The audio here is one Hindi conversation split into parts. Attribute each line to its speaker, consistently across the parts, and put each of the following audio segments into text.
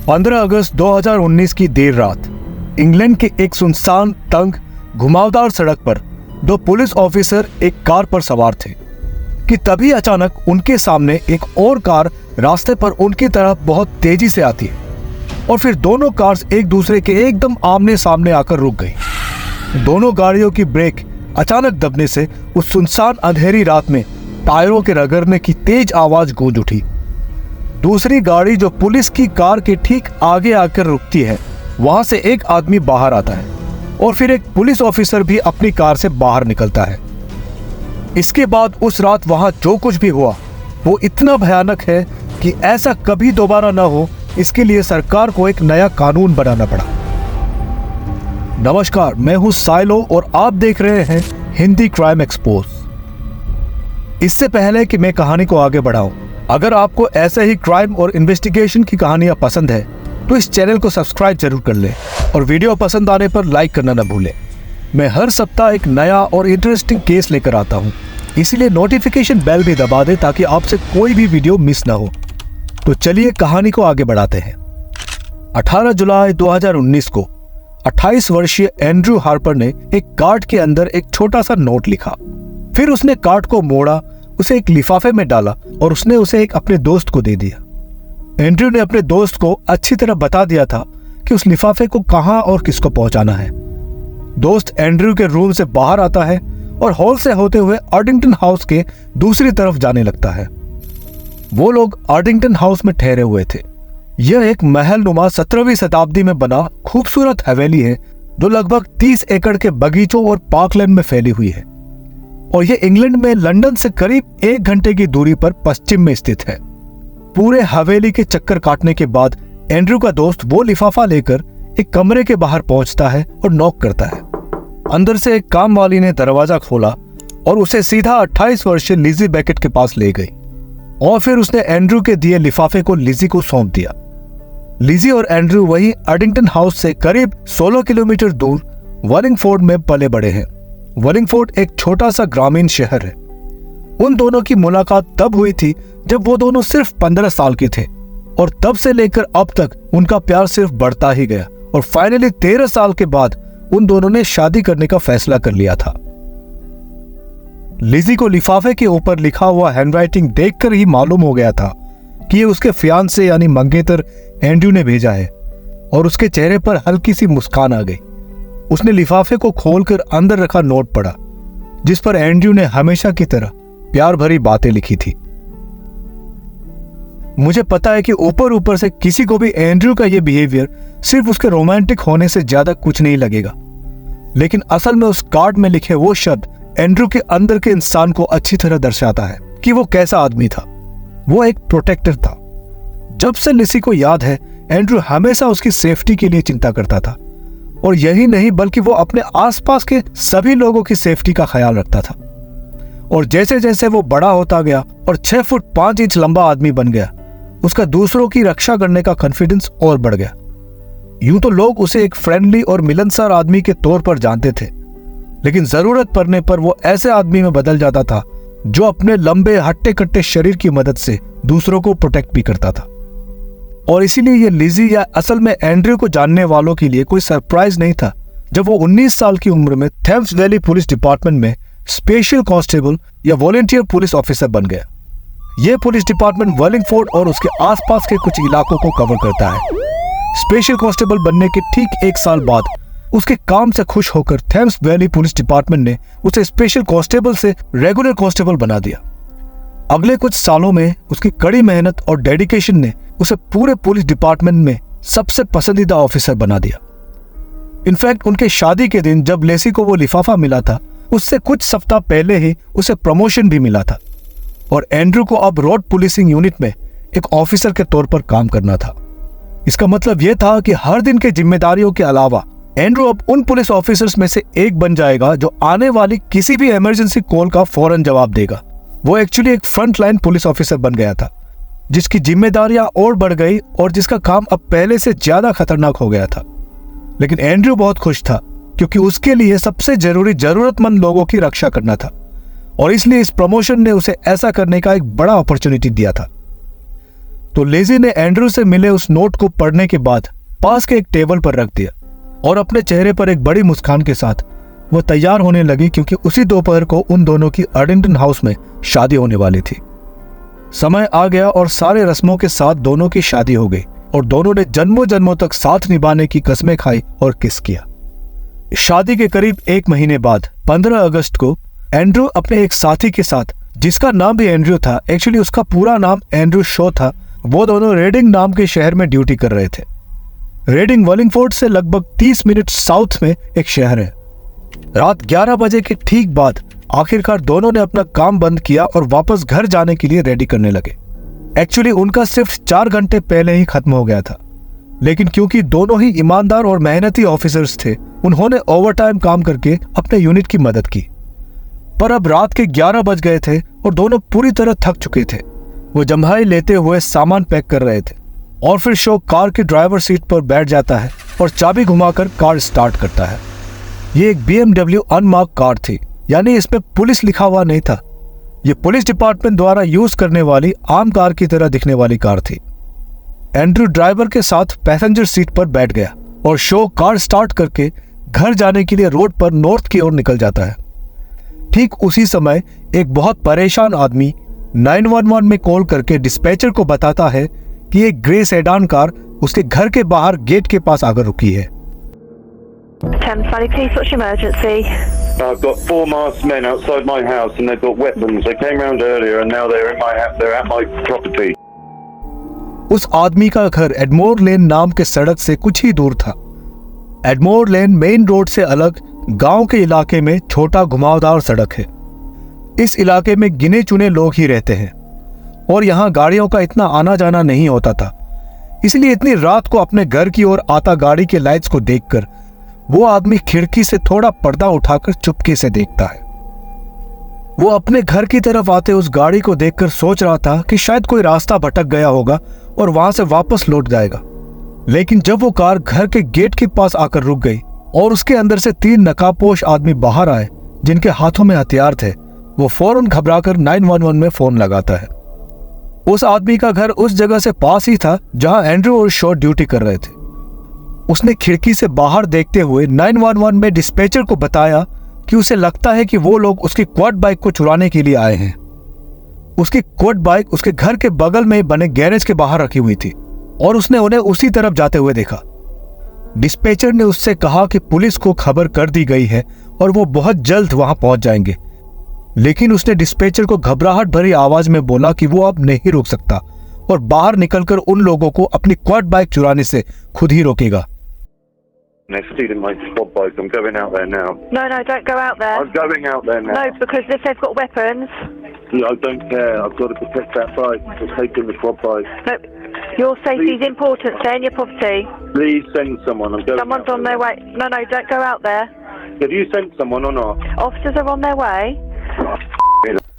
Speaker 1: 15 अगस्त 2019 की देर रात इंग्लैंड के एक सुनसान, तंग, घुमावदार सड़क पर दो पुलिस ऑफिसर एक कार पर सवार थे कि तभी अचानक उनके सामने एक और कार रास्ते पर उनकी तरफ बहुत तेजी से आती है और फिर दोनों कार्स एक दूसरे के एकदम आमने सामने आकर रुक गई। दोनों गाड़ियों की ब्रेक अचानक दबने से उस सुनसान अंधेरी रात में टायरों के रगड़ने की तेज आवाज गूंज उठी। दूसरी गाड़ी जो पुलिस की कार के ठीक आगे आकर रुकती है, वहां से एक आदमी बाहर आता है और फिर एक पुलिस ऑफिसर भी अपनी कार से बाहर निकलता है। इसके बाद उस रात वहां जो कुछ भी हुआ वो इतना भयानक है कि ऐसा कभी दोबारा ना हो, इसके लिए सरकार को एक नया कानून बनाना पड़ा। नमस्कार, मैं हूं साइलो और आप देख रहे हैं हिंदी क्राइम एक्सपोज। इससे पहले कि मैं कहानी को आगे बढ़ाऊं, अगर आपको ऐसे ही क्राइम और इन्वेस्टिगेशन की कहानियां पसंद है तो इस चैनल को सब्सक्राइब जरूर कर लें और वीडियो पसंद आने पर लाइक करना न भूलें। मैं हर सप्ताह एक नया और इंटरेस्टिंग केस लेकर आता हूं, इसीलिए नोटिफिकेशन बेल भी दबा दें ताकि आपसे कोई भी वीडियो मिस ना हो। तो चलिए कहानी को आगे बढ़ाते हैं। 18 जुलाई 2019 को 28 वर्षीय एंड्रयू हार्पर ने एक कार्ड के अंदर एक छोटा सा नोट लिखा। फिर उसने कार्ड को मोड़ा, उसे एक लिफाफे में डाला और उसने उसे एक अपने दोस्त को दे दिया। एंड्रयू ने अपने दोस्त को अच्छी तरह बता दिया था कि उस लिफाफे को कहां और किसको पहुंचाना है। दोस्त एंड्रयू के रूम से बाहर आता है और हॉल से होते हुए आर्डिंगटन हाउस के दूसरी तरफ जाने लगता है। वो लोग आर्डिंगटन हाउस में ठहरे हुए थे। यह एक महल नुमा 17वीं शताब्दी में बना खूबसूरत हवेली है जो लगभग 30 एकड़ के बगीचों और पार्कलैंड में फैली हुई है और यह इंग्लैंड में लंदन से करीब 1 घंटे की दूरी पर पश्चिम में स्थित है। पूरे हवेली के चक्कर काटने के बाद एंड्रयू का दोस्त वो लिफाफा लेकर एक कमरे के बाहर पहुंचता है और नॉक करता है। अंदर से एक काम वाली ने दरवाजा खोला और उसे सीधा 28 वर्षीय लिजी बेकेट के पास ले गई और फिर उसने एंड्रयू के दिए लिफाफे को लिजी को सौंप दिया। लिजी और एंड्रयू वही आर्डिंगटन हाउस से करीब 16 किलोमीटर दूर वलिंगफोर्ड में पले बड़े हैं। वलिंगफोर्ड एक छोटा सा ग्रामीण शहर है। उन दोनों की मुलाकात तब हुई थी जब वो दोनों सिर्फ 15 साल के थे और तब से लेकर अब तक उनका प्यार सिर्फ बढ़ता ही गया और फाइनली 13 साल के बाद उन दोनों ने शादी करने का फैसला कर लिया था। लिजी को लिफाफे के ऊपर लिखा हुआ हैंडराइटिंग देखकर ही मालूम हो गया था कि ये उसके फियांसे यानी मंगेतर एंड्रयू ने भेजा है और उसके चेहरे पर हल्की सी मुस्कान आ गई। उसने लिफाफे को खोलकर अंदर रखा नोट पढ़ा जिस पर एंड्रयू ने हमेशा की तरह प्यार भरी बातें लिखी थी। मुझे पता है कि ऊपर ऊपर से किसी को भी एंड्रयू का ये बिहेवियर सिर्फ उसके रोमांटिक होने से ज्यादा कुछ नहीं लगेगा, लेकिन असल में उस कार्ड में लिखे वो शब्द एंड्रयू के अंदर के इंसान को अच्छी तरह दर्शाता है कि वो कैसा आदमी था। वो एक प्रोटेक्टर था। जब से लिसी को याद है, एंड्रयू हमेशा उसकी सेफ्टी के लिए चिंता करता था और यही नहीं बल्कि वो अपने आसपास के सभी लोगों की सेफ्टी का ख्याल रखता था। और जैसे जैसे वो बड़ा होता गया और 6 फुट 5 इंच लंबा आदमी बन गया, उसका दूसरों की रक्षा करने का कॉन्फिडेंस और बढ़ गया। यूं तो लोग उसे एक फ्रेंडली और मिलनसार आदमी के तौर पर जानते थे, लेकिन जरूरत पड़ने पर वो ऐसे आदमी में बदल जाता था जो अपने लंबे हट्टे कट्टे शरीर की मदद से दूसरों को प्रोटेक्ट भी करता था। और इसीलिए ये लिजी या असल में एंड्रयू को जानने वालों के लिए कोई सरप्राइज नहीं था जब वो 19 साल की उम्र में थेम्स वैली पुलिस डिपार्टमेंट में स्पेशल कांस्टेबल या वॉलंटियर पुलिस ऑफिसर बन गया। यह पुलिस डिपार्टमेंट वलिंगफोर्ड और उसके आसपास के कुछ इलाकों को कवर करता है। स्पेशल कांस्टेबल बनने के ठीक 1 साल बाद उसके काम से खुश होकर थेम्स वैली पुलिस डिपार्टमेंट ने उसे स्पेशल कांस्टेबल से रेगुलर कांस्टेबल बना दिया। अगले कुछ सालों में उसकी कड़ी मेहनत और डेडिकेशन ने उसे पूरे पुलिस डिपार्टमेंट में सबसे पसंदीदा ऑफिसर बना दिया। इनफैक्ट उनके शादी के दिन जब लेसी को वो लिफाफा मिला था, उससे कुछ सप्ताह पहले ही उसे प्रमोशन भी मिला था और एंड्रयू को अब रोड पुलिसिंग यूनिट में एक ऑफिसर के तौर पर काम करना था। इसका मतलब यह था कि हर दिन के जिम्मेदारियों के अलावा एंड्रयू अब उन पुलिस ऑफिसर्स में से एक बन जाएगा जो आने वाली किसी भी इमरजेंसी कॉल का फौरन जवाब देगा। वो एक्चुअली एक फ्रंट लाइन पुलिस ऑफिसर बन गया था जिसकी जिम्मेदारियां और बढ़ गई और जिसका काम अब पहले से ज्यादा खतरनाक हो गया था। लेकिन एंड्रयू बहुत खुश था क्योंकि उसके लिए सबसे जरूरी जरूरतमंद लोगों की रक्षा करना था और इसलिए इस प्रमोशन ने उसे ऐसा करने का एक बड़ा अपॉर्चुनिटी दिया था। तो लेज़ी ने एंड्रू से मिले उस नोट को पढ़ने के बाद पास के एक टेबल पर रख दिया और अपने चेहरे पर एक बड़ी मुस्कान के साथ वो तैयार होने लगी, क्योंकि उसी दोपहर को उन दोनों की अर्डिंगटन हाउस में शादी होने वाली थी। समय आ गया और सारे रस्मों के साथ दोनों की शादी हो गई और दोनों ने जन्मों जन्मों तक साथ निभाने की कस्में खाई और किस किया। शादी के करीब 1 महीने बाद 15 अगस्त को एंड्रू अपने एक साथी के साथ, जिसका नाम भी एंड्रू था, एक्चुअली उसका पूरा नाम एंड्रू शो था, वो दोनों रेडिंग नाम के शहर में ड्यूटी कर रहे थे। रेडिंग वॉलिंगफोर्ड से लगभग 30 मिनट साउथ में एक शहर है। रात 11 बजे के ठीक बाद आखिरकार दोनों ने अपना काम बंद किया और वापस घर जाने के लिए रेडी करने लगे। एक्चुअली उनका सिर्फ 4 घंटे पहले ही खत्म हो गया था, लेकिन क्योंकि दोनों ही ईमानदार और मेहनती ऑफिसर्स थे, उन्होंने ओवरटाइम काम करके अपने यूनिट की मदद की। पर अब रात के 11 बज गए थे और दोनों पूरी तरह थक चुके थे। वो जम्हाई लेते हुए सामान पैक कर रहे थे और फिर शो कार की ड्राइवर सीट पर बैठ जाता है और चाबी घुमाकर कार स्टार्ट करता है। ये एक BMW अनमार्क कार थी, यानी इसमें पुलिस लिखा हुआ नहीं था। ये पुलिस डिपार्टमेंट द्वारा यूज करने वाली आम कार की तरह दिखने वाली कार थी। एंड्रू ड्राइवर के साथ पैसेंजर सीट पर बैठ गया और शो कार स्टार्ट करके घर जाने के लिए रोड पर नॉर्थ की ओर निकल जाता है। ठीक उसी समय एक बहुत परेशान आदमी 911 में कॉल करके डिस्पैचर को बताता है कि एक ग्रे सेडान कार उसके घर के बाहर गेट के पास आकर रुकी है।
Speaker 2: Thames Valley Police, what's your emergency?
Speaker 3: I've got 4 masked men outside my house and they've got weapons. They came round earlier and now they're in my house. They're at my property.
Speaker 1: उस आदमी का घर एडमोर लेन नाम के सड़क से कुछ ही दूर था। एडमोर लेन मेन रोड से अलग गांव के इलाके में छोटा घुमावदार सड़क है। इस इलाके में गिने चुने लोग ही रहते हैं और यहाँ गाड़ियों का इतना आना जाना नहीं होता था, इसलिए इतनी रात को अपने घर की ओर आता गाड़ी के लाइट्स को देखकर वो आदमी खिड़की से थोड़ा पर्दा उठाकर चुपके से देखता है। वो अपने घर की तरफ आते उस गाड़ी को देखकर सोच रहा था कि शायद कोई रास्ता भटक गया होगा और वहां से वापस लौट जाएगा, लेकिन जब वो कार घर के गेट के पास आकर रुक गई और उसके अंदर से 3 नकाबपोश आदमी बाहर आए जिनके हाथों में हथियार थे, वो फौरन घबराकर 911 में फोन लगाता है। उस आदमी का घर उस जगह से पास ही था जहां एंड्रू और शो ड्यूटी कर रहे थे। उसने खिड़की से बाहर देखते हुए 911 में डिस्पैचर को बताया कि उसे लगता है कि वो लोग उसकी क्वाड बाइक को चुराने के लिए आए हैं। उसकी क्वाड बाइक उसके घर के बगल में बने गैरेज के बाहर रखी हुई थी और उसने उन्हें उसी तरफ जाते हुए देखा। डिस्पैचर ने उससे कहा कि पुलिस को खबर कर दी गई है और वो बहुत जल्द वहां पहुंच जाएंगे, लेकिन उसने डिस्पैचर को घबराहट भरी आवाज में बोला कि वो अब नहीं रुक सकता और बाहर निकलकर उन लोगों को अपनी क्वाड बाइक चुराने से खुद ही रोकेगा।
Speaker 3: They're stealing my quad bike. I'm going out there now.
Speaker 2: No, don't go out there.
Speaker 3: I'm going out there now.
Speaker 2: No, because if they've got weapons.
Speaker 3: I don't care. I've got to protect that bike. They're taking the quad bike.
Speaker 2: No, your safety is important. Stay in your property.
Speaker 3: Please send someone. I'm going.
Speaker 2: Someone's on their way. No, don't go out there.
Speaker 3: Have you sent someone or not?
Speaker 2: Officers are on their way.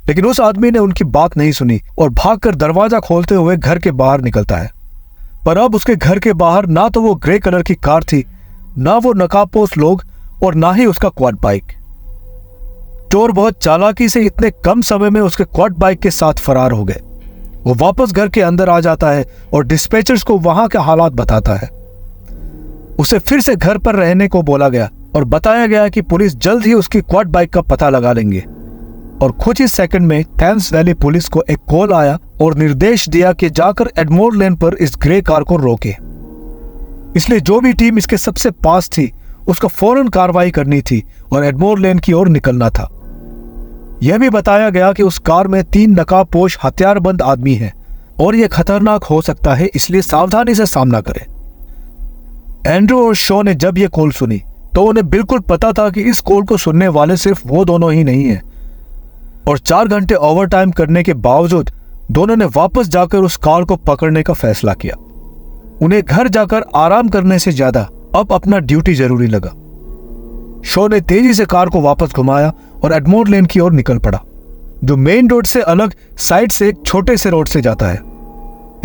Speaker 1: लेकिन उस आदमी ने उनकी बात नहीं सुनी और भागकर दरवाजा खोलते हुए घर के बाहर निकलता है। पर अब उसके घर के बाहर ना तो वो ग्रे कलर की कार थी, ना वो नकाबपोश लोग और ना ही उसका क्वाड बाइक। चोर बहुत चालाकी से इतने कम समय में उसके क्वाड बाइक के साथ फरार हो गए। वो वापस घर के अंदर आ जाता है और डिस्पैचर्स को वहां के हालात बताता है। उसे फिर से घर पर रहने को बोला गया और बताया गया कि पुलिस जल्द ही उसकी क्वाड बाइक का पता लगा लेंगे। और कुछ ही सेकंड में थैम्स वैली पुलिस को एक कॉल आया और निर्देश दिया कि जाकर एडमोर लेन पर इस ग्रे कार को रोके। इसलिए जो भी टीम इसके सबसे पास थी उसको फौरन कार्रवाई करनी थी और एडमोर लेन की ओर निकलना था। यह भी बताया गया कि उस कार में 3 नकाबपोश हथियारबंद आदमी हैं और यह खतरनाक हो सकता है, इसलिए सावधानी से सामना करें। एंड्रू और शो ने जब यह कॉल सुनी तो उन्हें बिल्कुल पता था कि इस कॉल को सुनने वाले सिर्फ वो दोनों ही नहीं हैं और 4 घंटे ओवरटाइम करने के बावजूद दोनों ने वापस जाकर उस कार को पकड़ने का फैसला किया। उन्हें घर जाकर आराम करने से ज्यादा अब अपना ड्यूटी जरूरी लगा। शो ने तेजी से कार को वापस घुमाया और एडमोर लेन की ओर निकल पड़ा, जो मेन रोड से अलग साइड से एक छोटे से रोड से जाता है।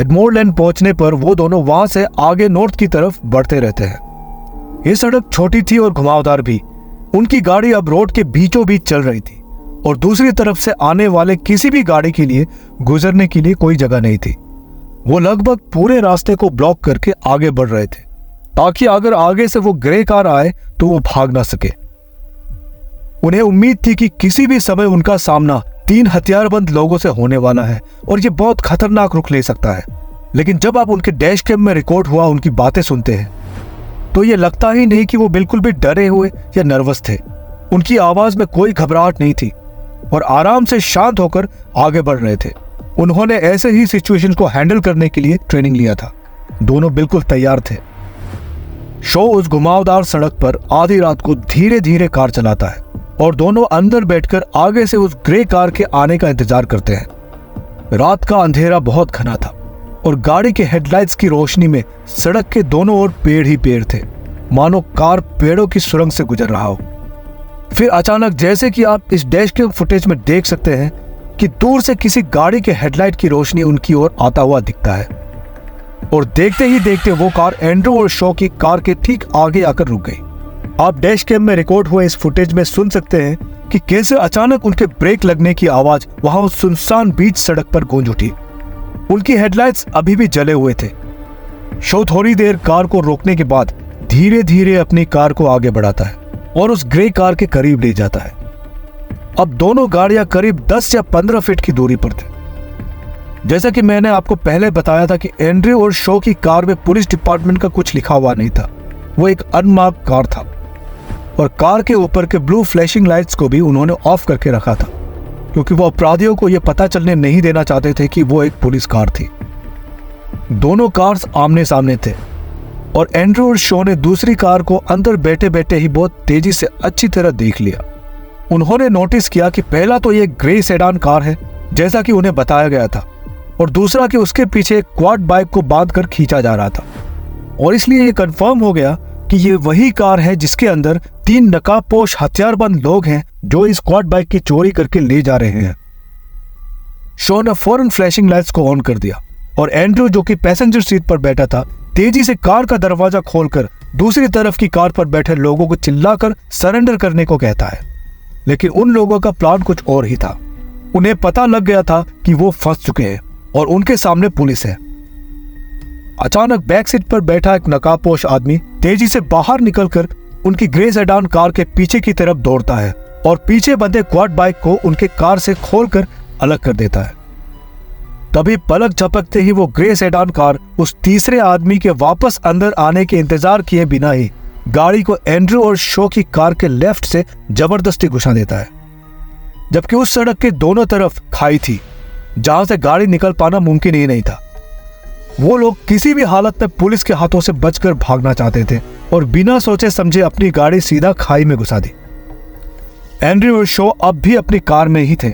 Speaker 1: एडमोर लेन पहुंचने पर वो दोनों वहां से आगे नॉर्थ की तरफ बढ़ते रहते हैं। ये सड़क छोटी थी और घुमावदार भी। उनकी गाड़ी अब रोड के बीचों बीच चल रही थी और दूसरी तरफ से आने वाले किसी भी गाड़ी के लिए गुजरने के लिए कोई जगह नहीं थी। वो लगभग पूरे रास्ते को ब्लॉक करके आगे बढ़ रहे थे ताकि अगर आगे से वो ग्रे कार आए तो वो भाग ना सके। उन्हें उम्मीद थी कि किसी भी समय उनका सामना 3 हथियारबंद लोगों से होने वाला है और ये बहुत खतरनाक रुख ले सकता है। लेकिन जब आप उनके डैश कैम में रिकॉर्ड हुआ उनकी बातें सुनते हैं तो ये लगता ही नहीं कि वो बिल्कुल भी डरे हुए या नर्वस थे। उनकी आवाज में कोई घबराहट नहीं थी और आराम से शांत होकर आगे बढ़ रहे थे। उन्होंने ऐसे ही सिचुएशन को हैंडल करने के लिए ट्रेनिंग लिया था। दोनों बिल्कुल तैयार थे। शो उस घुमावदार सड़क पर आधी रात को धीरे धीरे कार चलाता है और दोनों अंदर बैठकर आगे से उस ग्रे कार के आने का इंतजार करते हैं। रात का अंधेरा बहुत घना था और गाड़ी के हेडलाइट्स की रोशनी में सड़क के दोनों ओर पेड़ ही पेड़ थे, मानो कार पेड़ों की सुरंग से गुजर रहा हो। फिर अचानक, जैसे कि आप इस डैश कैम फुटेज में देख सकते हैं, कि दूर से किसी गाड़ी के हेडलाइट की रोशनी उनकी ओर आता हुआ दिखता है और देखते ही देखते वो कार एंड्रू और शो की कार के ठीक आगे आकर रुक गई। आप डैश कैम में रिकॉर्ड हुए इस फुटेज में सुन सकते हैं कि कैसे अचानक उनके ब्रेक लगने की आवाज वहां उस सुनसान बीच सड़क पर गूंज उठी। उनकी हेडलाइट्स अभी भी जले हुए थे। शो थोड़ी देर कार को रोकने के बाद धीरे धीरे अपनी कार को आगे बढ़ाता है और उस ग्रे कार के करीब ले जाता है। अब दोनों गाड़ियां करीब 10 या 15 फीट की दूरी पर थे। जैसा कि मैंने आपको पहले बताया था कि एंड्रयू और शो की कार में पुलिस डिपार्टमेंट का कुछ लिखा हुआ नहीं था। वो एक अनमार्क्ड कार था और कार के ऊपर के ब्लू फ्लैशिंग लाइट्स को भी उन्होंने ऑफ करके रखा था, क्योंकि वो अपराधियों को यह पता चलने नहीं देना चाहते थे कि वो एक पुलिस कार थी। दोनों कार्स आमने सामने थे और एंड्रयू और शो ने दूसरी कार को अंदर बैठे बैठे ही बहुत तेजी से अच्छी तरह देख लिया। उन्होंने नोटिस किया कि पहला तो ये ग्रे सेडान कार है जैसा कि उन्हें बताया गया था, और दूसरा कि उसके पीछे एक क्वाड बाइक को बांधकर खींचा जा रहा था। और इसलिए ये कंफर्म हो गया कि ये वही कार है जिसके अंदर 3 नकाबपोश हथियारबंद लोग हैं जो इस क्वाड बाइक की चोरी करके ले जा रहे हैं। शो ने फौरन फ्लैशिंग लाइट्स को ऑन कर दिया और एंड्रयू, जो कि पैसेंजर सीट पर बैठा था, तेजी से कार का दरवाजा खोलकर दूसरी तरफ की कार पर बैठे लोगों को चिल्लाकर सरेंडर करने को कहता है। लेकिन उन लोगों का प्लान कुछ और ही था। उन्हें पता लग गया था कि वो फंस चुके हैं और उनके सामने पुलिस है। अचानक बैक सीट पर बैठा एक नकाबपोश आदमी तेजी से बाहर निकलकर उनकी ग्रे सेडान कार के पीछे की तरफ दौड़ता है और पीछे बंधे क्वाड बाइक को उनके कार से खोलकर अलग कर देता है। तभी पलक झपकते ही वो ग्रे सेडान कार उस तीसरे आदमी के वापस अंदर आने के इंतजार किए बिना ही गाड़ी को एंड्रयू और शो की कार के लेफ्ट से जबरदस्ती घुसा देता है, जबकि उस सड़क के दोनों तरफ खाई थी जहां से गाड़ी निकल पाना मुमकिन ही नहीं था। वो लोग किसी भी हालत में पुलिस के हाथों से बचकर भागना चाहते थे और बिना सोचे समझे अपनी गाड़ी सीधा खाई में घुसा दी। एंड्रयू और शो अब भी अपनी कार में ही थे।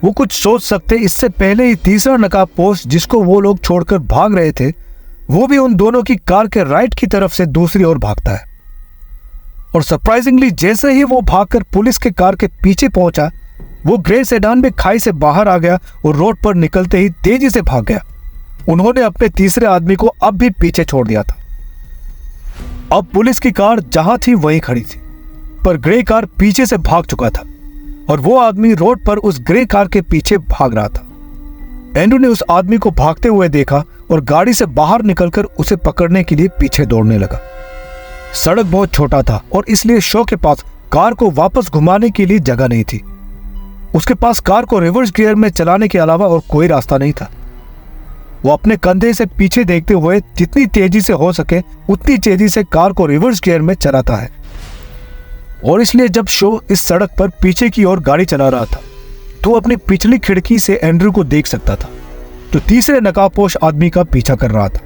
Speaker 1: वो कुछ सोच सकते इससे पहले ही तीसरा नकाबपोश जिसको वो लोग छोड़कर भाग रहे थे, वो भी उन दोनों की कार के राइट की तरफ से दूसरी ओर भागता है। और सरप्राइजिंगली जैसे ही वो भागकर पुलिस के कार के पीछे पहुंचा, वो ग्रे सेडान में खाई से बाहर आ गया और रोड पर निकलते ही तेजी से भाग गया। उन्होंने अपने तीसरे आदमी को अब भी पीछे छोड़ दिया था। अब पुलिस की कार जहां थी वहीं खड़ी थी, पर ग्रे कार पीछे से भाग चुका था और वो आदमी रोड पर उस ग्रे कार के पीछे भाग रहा था। एंड्रयू ने उस आदमी को भागते हुए देखा और गाड़ी से बाहर निकलकर उसे पकड़ने के लिए पीछे दौड़ने लगा। सड़क बहुत छोटा था और इसलिए शो के पास कार को वापस घुमाने के लिए जगह नहीं थी। उसके पास कार को रिवर्स गियर में चलाने के अलावा और कोई रास्ता नहीं था। वो अपने कंधे से पीछे देखते हुए जितनी तेजी से हो सके उतनी तेजी से कार को रिवर्स गियर में चलाता है। और इसलिए जब शो इस सड़क पर पीछे की ओर गाड़ी चला रहा था तो अपनी पिछली खिड़की से एंड्रयू को देख सकता था, जो तीसरे नकाबपोश आदमी का पीछा कर रहा था,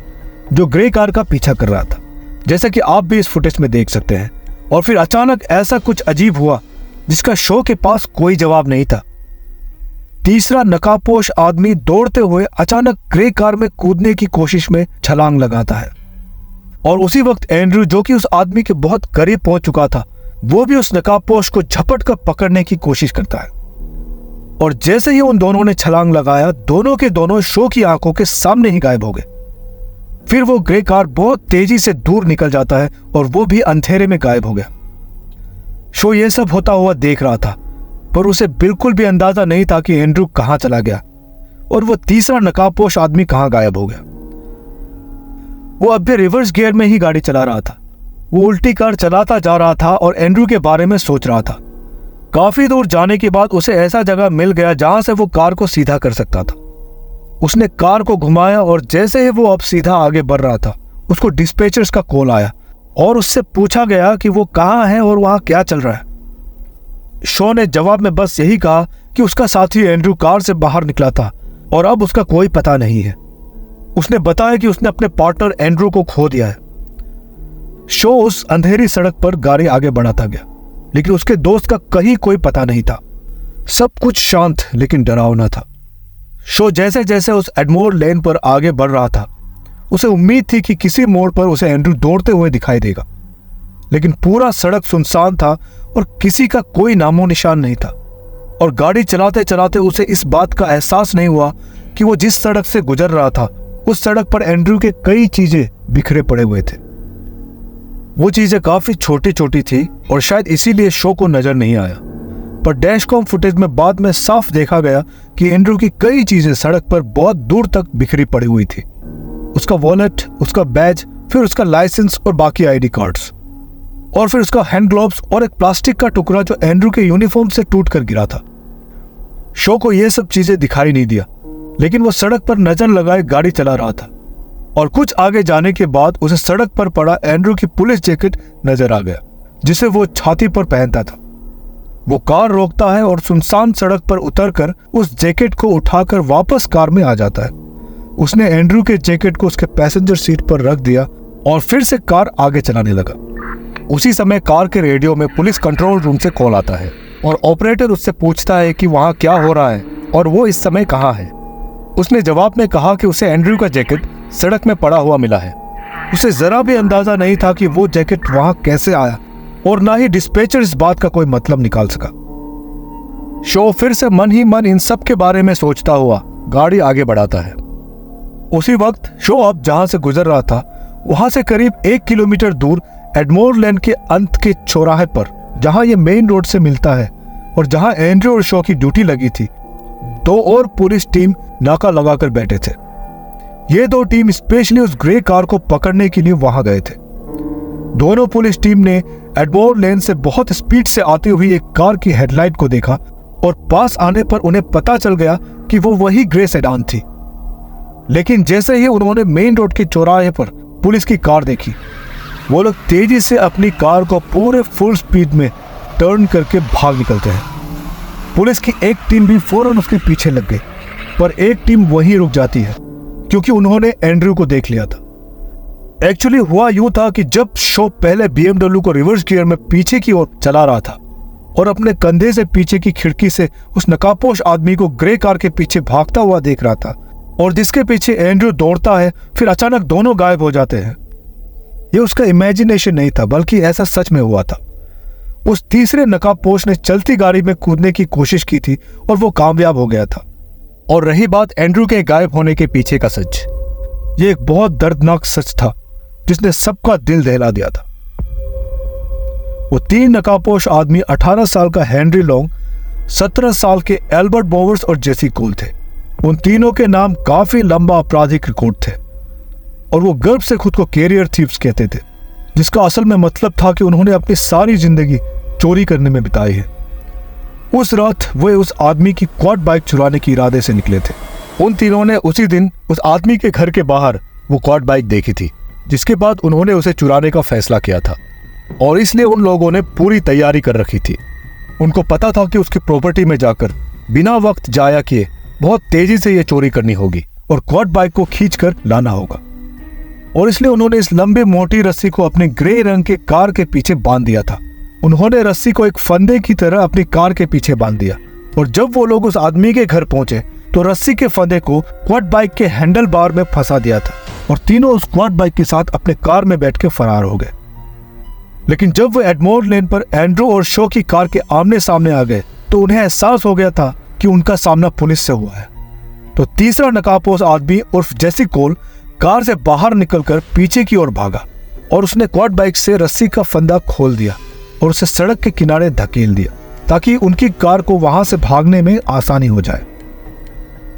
Speaker 1: जो ग्रे कार का पीछा कर रहा था, जैसा कि आप भी इस फुटेज में देख सकते हैं। और फिर अचानक ऐसा कुछ अजीब हुआ जिसका शो के पास कोई जवाब नहीं था। तीसरा नकाबपोश आदमी दौड़ते हुए अचानक ग्रे कार में कूदने की कोशिश में छलांग लगाता है और उसी वक्त एंड्रयू, जो कि उस आदमी के बहुत करीब पहुंच चुका था, वो भी उस नकाबपोश को झपट कर पकड़ने की कोशिश करता है। और जैसे ही उन दोनों ने छलांग लगाया, दोनों के दोनों शो की आंखों के सामने ही गायब हो गए। फिर वो ग्रे कार बहुत तेजी से दूर निकल जाता है और वो भी अंधेरे में गायब हो गया। शो ये सब होता हुआ देख रहा था, पर उसे बिल्कुल भी अंदाजा नहीं था कि एंड्रयू कहां चला गया और वो तीसरा नकाबपोश आदमी कहां गायब हो गया। वो अब भी रिवर्स गियर में ही गाड़ी चला रहा था। वो उल्टी कार चलाता जा रहा था और एंड्रू के बारे में सोच रहा था। काफी दूर जाने के बाद उसे ऐसा जगह मिल गया जहां से वो कार को सीधा कर सकता था। उसने कार को घुमाया और जैसे ही वो अब सीधा आगे बढ़ रहा था, उसको डिस्पैचर्स का कॉल आया और उससे पूछा गया कि वो कहाँ है और वहां क्या चल रहा है। शो ने जवाब में बस यही कहा कि उसका साथी एंड्रू कार से बाहर निकला था और अब उसका कोई पता नहीं है। उसने बताया कि उसने अपने पार्टनर एंड्रू को खो दिया है। शो उस अंधेरी सड़क पर गाड़ी आगे बढ़ाता गया, लेकिन उसके दोस्त का कहीं कोई पता नहीं था। सब कुछ शांत लेकिन डरावना था। शो जैसे जैसे उस एडमोर लेन पर आगे बढ़ रहा था, उसे उम्मीद थी कि किसी मोड़ पर उसे एंड्रू दौड़ते हुए दिखाई देगा, लेकिन पूरा सड़क सुनसान था और किसी का कोई नामो निशान नहीं था। और गाड़ी चलाते चलाते उसे इस बात का एहसास नहीं हुआ कि वो जिस सड़क से गुजर रहा था, उस सड़क पर एंड्रू के कई चीजें बिखरे पड़े हुए थे। वो चीजें काफी छोटी छोटी थी और शायद इसीलिए शो को नजर नहीं आया, पर डैशकॉम फुटेज में बाद में साफ देखा गया कि एंड्रू की कई चीजें सड़क पर बहुत दूर तक बिखरी पड़ी हुई थी। उसका वॉलेट, उसका बैज, फिर उसका लाइसेंस और बाकी आईडी कार्ड्स, और फिर उसका हैंड ग्लोव्स और एक प्लास्टिक का टुकड़ा जो एंड्रू के यूनिफॉर्म से टूटकर गिरा था। शो को यह सब चीजें दिखाई नहीं दिया, लेकिन वो सड़क पर नजर लगाए गाड़ी चला रहा था और कुछ आगे जाने के बाद उसे सड़क पर पड़ा एंड्रू की पुलिस जैकेट नजर आ गया, जिसे वो छाती पर पहनता था। वो कार रोकता है और सुनसान सड़क पर उतरकर उस जैकेट को उठाकर वापस कार में आ जाता है। उसने एंड्रू के जैकेट को उसके पैसेंजर सीट पर रख दिया और फिर से कार आगे चलाने लगा। उसी समय कार के रेडियो में पुलिस कंट्रोल रूम से कॉल आता है और ऑपरेटर उससे पूछता है कि वहां क्या हो रहा है और वो इस समय कहाँ है। उसने जवाब में कहा कि उसे एंड्रू का जैकेट सड़क में पड़ा हुआ मिला है। उसे जरा भी अंदाजा नहीं था कि वो जैकेट वहां कैसे आया और ना ही डिस्पैचर इस बात का कोई मतलब निकाल सका। शो फिर से मन ही मन इन सब के बारे में सोचता हुआ गाड़ी आगे बढ़ाता है। उसी वक्त शो अब जहां से गुजर रहा था, वहां से करीब 1 किलोमीटर दूर एडमोर लेन के अंत के चौराहे पर, जहां ये मेन रोड से मिलता है और जहां एंड्रू और शो की ड्यूटी लगी थी, 2 और पुलिस टीम नाका लगाकर बैठे थे। ये 2 टीम स्पेशली उस ग्रे कार को पकड़ने के लिए वहां गए थे। दोनों पुलिस टीम ने एडमोर लेन से बहुत स्पीड से आती हुई एक कार की हेडलाइट को देखा और पास आने पर उन्हें पता चल गया कि वो वही ग्रे सेडान थी। लेकिन जैसे ही उन्होंने मेन रोड के चौराहे पर पुलिस की कार देखी, वो लोग तेजी से अपनी कार को पूरे फुल स्पीड में टर्न करके भाग निकलते हैं। पुलिस की एक टीम भी फौरन उसके पीछे लग गई, पर एक टीम वहीं रुक जाती है क्योंकि उन्होंने एंड्रू को देख लिया था। एक्चुअली हुआ यूं था कि जब शो पहले BMW को रिवर्स गियर में पीछे की ओर चला रहा था और अपने कंधे से पीछे की खिड़की से उस नकाबपोश आदमी को ग्रे कार के पीछे भागता हुआ देख रहा था और जिसके पीछे एंड्रू दौड़ता है, फिर अचानक दोनों गायब हो जाते हैं। ये उसका इमेजिनेशन नहीं था, बल्कि ऐसा सच में हुआ था। उस तीसरे नकाबपोश ने चलती गाड़ी में कूदने की कोशिश की थी और वो कामयाब हो गया था। और रही बात एंड्रू के गायब होने के पीछे का सच, ये एक बहुत दर्दनाक सच था जिसने सबका दिल दहला दिया था। वो 3 नकाबपोश आदमी 18 साल का हेनरी लॉन्ग, 17 साल के एल्बर्ट बोवर्स और जेसी कोल थे। उन तीनों के नाम काफी लंबा आपराधिक रिकॉर्ड थे और वो गर्व से खुद को कैरियर थीव्स कहते थे, जिसका असल में मतलब था कि उन्होंने अपनी सारी जिंदगी चोरी करने में बिताई है। उस रात वे उस आदमी की क्वाड बाइक चुराने के इरादे से निकले थे। उन तीनों ने उसी दिन उस आदमी के घर के बाहर वो क्वाड बाइक देखी थी, जिसके बाद उन्होंने उसे चुराने का फैसला किया था और इसलिए उन लोगों ने पूरी तैयारी कर रखी थी। उनको पता था कि उसकी प्रॉपर्टी में जाकर बिना वक्त जाया किए बहुत तेजी से ये चोरी करनी होगी और क्वाड बाइक को खींचकर लाना होगा, और इसलिए उन्होंने इस लंबी मोटी रस्सी को अपने ग्रे रंग के कार के पीछे बांध दिया था। उन्होंने रस्सी को एक फंदे की तरह अपनी कार के पीछे बांध दिया और जब वो लोग उस आदमी के घर पहुंचे तो रस्सी के फंदे को क्वाड बाइक के हैंडल बार में फंसा दिया था और तीनों उस क्वाड बाइक के साथ अपने कार में बैठ के फरार हो गए। लेकिन जब वो एडमोर लेन पर एंड्रू और शो की कार के आमने सामने आ गए तो उन्हें एहसास हो गया था कि उनका सामना पुलिस से हुआ है। तो तीसरा नकाबपोश आदमी उर्फ जेसी कोल कार से बाहर निकलकर पीछे की ओर भागा और उसने क्वाड बाइक से रस्सी का फंदा खोल दिया और उसे सड़क के किनारे धकेल दिया ताकि उनकी कार को वहां से भागने में आसानी हो जाए।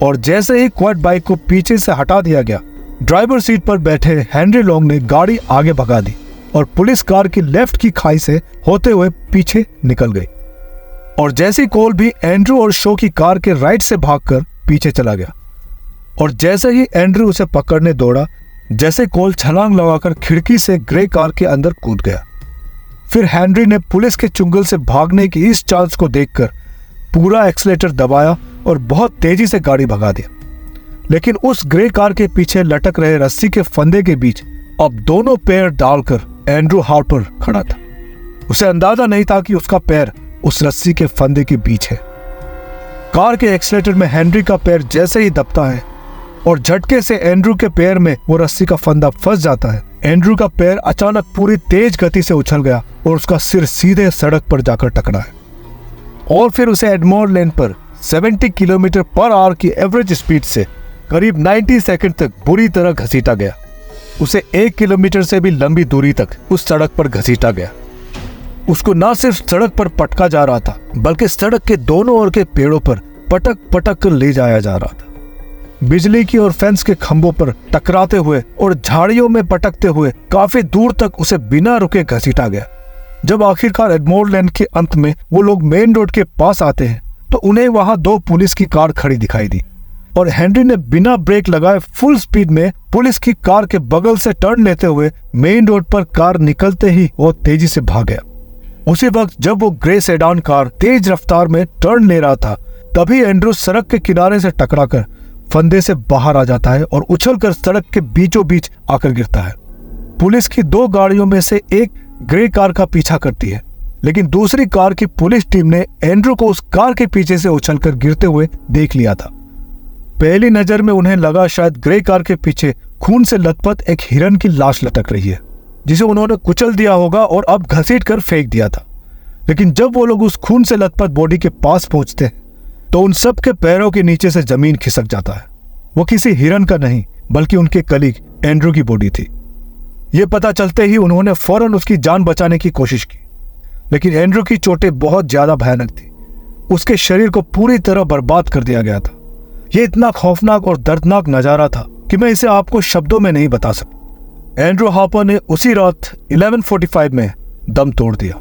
Speaker 1: और जैसे ही क्वाड बाइक को पीछे से हटा दिया गया, ड्राइवर सीट पर बैठे हेनरी लॉन्ग ने गाड़ी आगे भगा दी और पुलिस कार की लेफ्ट की खाई से होते हुए पीछे निकल गई। और जैसी कोल भी एंड्रू और शो की कार के राइट से भागकर पीछे चला गया। और जैसे ही एंड्रू उसे पकड़ने दौड़ा, जैसे कोल छलांग लगाकर खिड़की से ग्रे कार के अंदर कूद गया। फिर हेनरी ने पुलिस के चुंगल से भागने की इस चांस को देखकर पूरा एक्सीलेटर दबाया और बहुत तेजी से गाड़ी भगा दिया। लेकिन उस ग्रे कार के पीछे लटक रहे रस्सी के फंदे के बीच अब दोनों पैर डालकर एंड्रू हार्पर खड़ा था। उसे अंदाजा नहीं था कि उसका पैर उस रस्सी के फंदे के बीच है। कार के एक्सीलेटर में हेनरी का पैर जैसे ही दबता है और झटके से एंड्रू के पैर में वो रस्सी का फंदा फंस जाता है, एंड्रू का पैर अचानक पूरी तेज गति से उछल गया और उसका सिर सीधे सड़क पर जाकर टकरा है। और फिर उसे एडमोर लेन पर 70 किलोमीटर पर आवर की एवरेज स्पीड से करीब 90 सेकंड तक बुरी तरह घसीटा गया। उसे 1 किलोमीटर से भी लंबी दूरी तक उस सड़क पर घसीटा गया। उसको न सिर्फ सड़क पर पटका जा रहा था, बल्कि सड़क के दोनों ओर के पेड़ों पर पटक पटक कर ले जाया जा रहा था। बिजली की और फेंस के खंभों पर टकराते हुए और झाड़ियों में पटकते हुए काफी दूर तक उसे बिना रुके घसीटा गया। जब आखिरकार एडमोर लेन के अंत में वो लोग मेन रोड के पास आते हैं तो उन्हें वहां 2 पुलिस की कार खड़ी दिखाई दी और हेनरी ने बिना ब्रेक लगाए फुल स्पीड में पुलिस की कार के बगल से टर्न लेते हुए मेन रोड पर कार निकलते ही वो तेजी से भाग गया। उसी वक्त जब वो ग्रे सेडान कार तेज रफ्तार में टर्न ले रहा था, तभी एंड्रू सड़क के किनारे से टकराकर फंदे से बाहर आ जाता है और उछलकर सड़क के बीचों बीच आकर गिरता है। पुलिस की 2 गाड़ियों में से एक ग्रे कार का पीछा करती है, लेकिन दूसरी कार की पुलिस टीम ने एंड्रू को उस कार के पीछे से उछलकर गिरते हुए देख लिया था। पहली नजर में उन्हें लगा शायद ग्रे कार के पीछे खून से लथपथ एक हिरन की लाश लटक रही है, जिसे उन्होंने कुचल दिया होगा और अब घसीट कर फेंक दिया था। लेकिन जब वो लोग उस खून से लथपथ बॉडी के पास पहुंचते हैं तो उन सब के पैरों के नीचे से जमीन खिसक जाता है। वो किसी हिरन का नहीं, बल्कि उनके कलीग एंड्रू की बॉडी थी। ये पता चलते ही उन्होंने फौरन उसकी जान बचाने की कोशिश की, लेकिन एंड्रू की चोटें बहुत ज्यादा भयानक थी। उसके शरीर को पूरी तरह बर्बाद कर दिया गया था। यह इतना खौफनाक और दर्दनाक नजारा था कि मैं इसे आपको शब्दों में नहीं बता सकता। एंड्रू हार्पर ने उसी रात 11:45 में दम तोड़ दिया।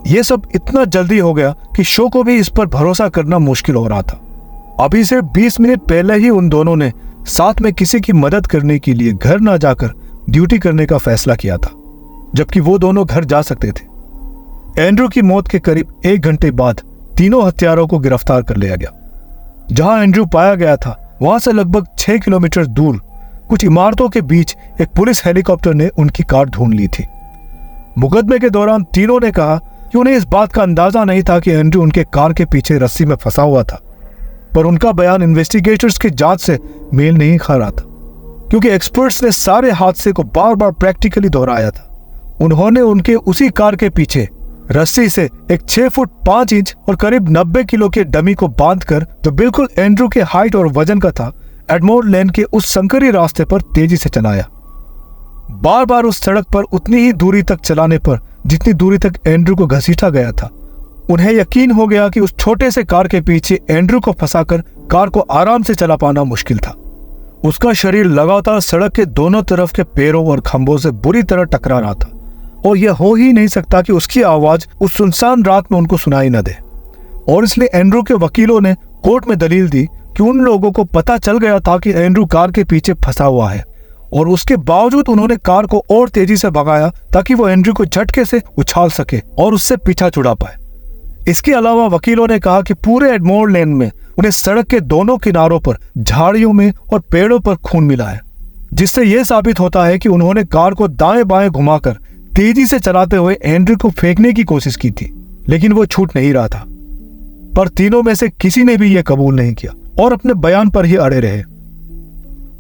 Speaker 1: यह सब इतना जल्दी हो गया कि शो को भी इस पर भरोसा करना मुश्किल हो रहा था। अभी से 20 मिनट पहले ही उन दोनों ने साथ में किसी की मदद करने के लिए घर ना जाकर ड्यूटी करने का फैसला किया था, जबकि वो दोनों घर जा सकते थे। एंड्रू की मौत के करीब 1 घंटे बाद तीनों हत्यारों को गिरफ्तार कर लिया गया। जहां एंड्रू पाया गया था, वहां से लगभग 6 किलोमीटर दूर कुछ इमारतों के बीच एक पुलिस हेलीकॉप्टर ने उनकी कार ढूंढ ली थी। मुकदमे के दौरान तीनों ने कहा कि उन्हें इस बात का अंदाजा नहीं था कि एंड्रू उनके कार के पीछे रस्सी में फंसा हुआ था, पर उनका बयान इन्वेस्टिगेटर्स की जांच से मेल नहीं खा रहा था, क्योंकि एक्सपर्ट्स ने सारे हादसे को बार बार प्रैक्टिकली दोहराया था। उन्होंने उनके उसी कार के पीछे रस्सी से एक 6 फुट 5 इंच और करीब 90 किलो के डमी को बांधकर, जो बिल्कुल एंड्रू के हाइट और वजन का था, एडमोर लेन के उस संकरी रास्ते पर तेजी से चलाया। बार बार उस सड़क पर उतनी ही दूरी तक चलाने पर जितनी दूरी तक एंड्रू को घसीटा गया था। उन्हें यकीन हो गया कि उस छोटे से कार के पीछे एंड्रू को फंसाकर कार को आराम से चला पाना मुश्किल था। उसका शरीर लगातार सड़क के दोनों तरफ के पेड़ों और खंभों से बुरी तरह टकरा रहा था, और यह हो ही नहीं सकता कि उसकी आवाज उस सुनसान रात में उनको सुनाई न दे। और इसलिए एंड्रू के वकीलों ने कोर्ट में दलील दी कि उन लोगों को पता चल गया था कि एंड्रू कार के पीछे फंसा हुआ है, और उसके बावजूद उन्होंने कार को और तेजी से भगाया ताकि वो एंड्रू को झटके से उछाल सके और उससे पीछा छुड़ा पाए। इसके अलावा वकीलों ने कहा कि पूरे एडमोर लेन में उन्हें सड़क के दोनों किनारों पर झाड़ियों में और पेड़ों पर खून मिला है, जिससे यह साबित होता है कि उन्होंने कार को दाएं बाएं घुमाकर तेजी से चलाते हुए एंड्रू को फेंकने की कोशिश की थी, लेकिन वो छूट नहीं रहा था। पर तीनों में से किसी ने भी यह कबूल नहीं किया और अपने बयान पर ही अड़े रहे।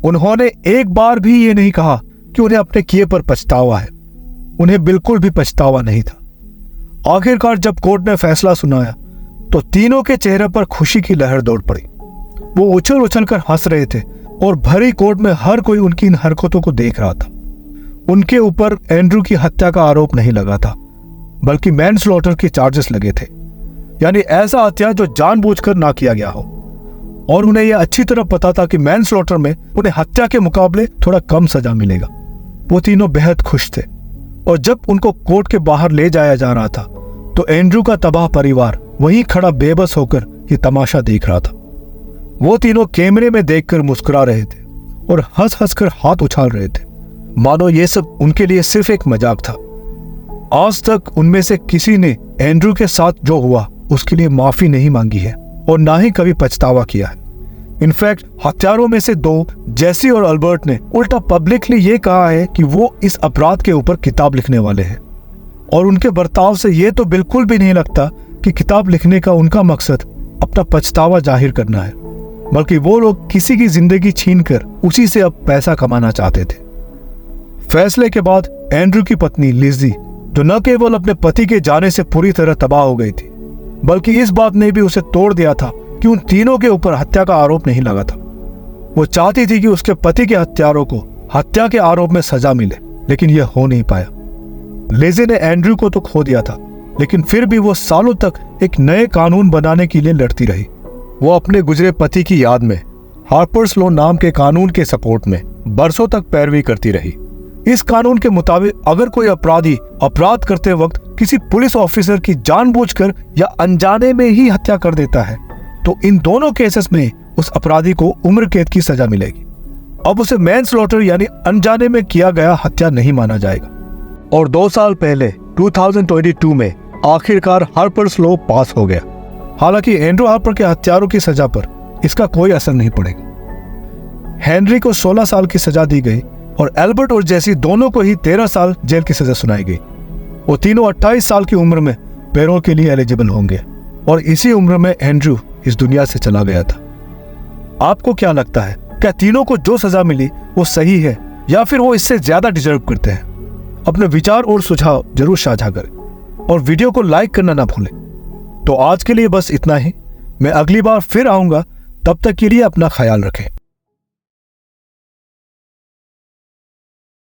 Speaker 1: उन्होंने एक बार भी ये नहीं कहा कि उन्हें अपने किए पर पछतावा है। उन्हें बिल्कुल भी पछतावा नहीं था। आखिरकार जब कोर्ट ने फैसला सुनाया तो तीनों के चेहरे पर खुशी की लहर दौड़ पड़ी। वो उछल उछल कर हंस रहे थे और भरी कोर्ट में हर कोई उनकी इन हरकतों को देख रहा था। उनके ऊपर एंड्रू की हत्या का आरोप नहीं लगा था, बल्कि मैनस्लॉटर के चार्जेस लगे थे, यानी ऐसा हत्या जो जानबूझकर ना किया गया हो। और उन्हें यह अच्छी तरह पता था कि मैनस्लॉटर में उन्हें हत्या के मुकाबले थोड़ा कम सजा मिलेगा। वो तीनों बेहद खुश थे और जब उनको कोर्ट के बाहर ले जाया जा रहा था तो एंड्रू का तबाह परिवार वहीं खड़ा बेबस होकर ये तमाशा देख रहा था। वो तीनों कैमरे में देखकर मुस्कुरा रहे थे और हंस हंस कर हाथ उछाल रहे थे, मानो ये सब उनके लिए सिर्फ एक मजाक था। आज तक उनमें से किसी ने एंड्रू के साथ जो हुआ उसके लिए माफी नहीं मांगी है और ना ही कभी पछतावा किया है। इनफैक्ट हत्यारों में से दो, जेसी और अल्बर्ट, ने उल्टा पब्लिकली ये कहा है कि वो इस अपराध के ऊपर किताब लिखने वाले हैं। और उनके बर्ताव से ये तो बिल्कुल भी नहीं लगता कि किताब लिखने का उनका मकसद अपना पछतावा जाहिर करना है, बल्कि वो लोग किसी की जिंदगी छीनकर उसी से अब पैसा कमाना चाहते थे। फैसले के बाद एंड्रू की पत्नी लिज़ी, जो न केवल अपने पति के जाने से पूरी तरह तबाह हो गई थी, बल्कि इस बात ने भी उसे तोड़ दिया था कि उन तीनों के ऊपर हत्या का आरोप नहीं लगा था। वो चाहती थी कि उसके पति के हत्यारों को हत्या के आरोप में सजा मिले, लेकिन यह हो नहीं पाया। लिज़ी ने एंड्रू को तो खो दिया था, लेकिन फिर भी वो सालों तक एक नए कानून बनाने के लिए लड़ती रही। वो अपने गुजरे पति की याद में हार्पर्स लॉ नाम के कानून के सपोर्ट में बरसों तक पैरवी करती रही। इस कानून के मुताबिक अगर कोई अपराधी अपराध करते वक्त किसी पुलिस ऑफिसर की जानबूझकर या अनजाने में ही हत्या कर देता है तो इन दोनों केसेस में उस अपराधी को उम्र कैद की सजा मिलेगी। अब उसे मैनस्लॉटर यानी अनजाने में किया गया हत्या नहीं माना जाएगा। और 2 साल पहले 2022 में आखिरकार हार्पर्स लॉ पास हो गया। हालांकि एंड्रू हार्पर के हत्यारों की सजा पर इसका कोई असर नहीं पड़ेगा। हेनरी को 16 साल की सजा दी गई और एल्बर्ट और जेसी दोनों को ही 13 साल जेल की सजा सुनाई गई। वो तीनों 28 साल की उम्र में पैरोल के लिए एलिजिबल होंगे और इसी उम्र में एंड्रू इस दुनिया से चला गया था। आपको क्या लगता है, क्या तीनों को जो सजा मिली वो सही है या फिर वो इससे ज्यादा डिजर्व करते हैं? अपने विचार और सुझाव जरूर साझा करें और वीडियो को लाइक करना ना भूलें। तो आज के लिए बस इतना ही। मैं अगली बार फिर आऊंगा, तब तक के लिए अपना ख्याल रखें।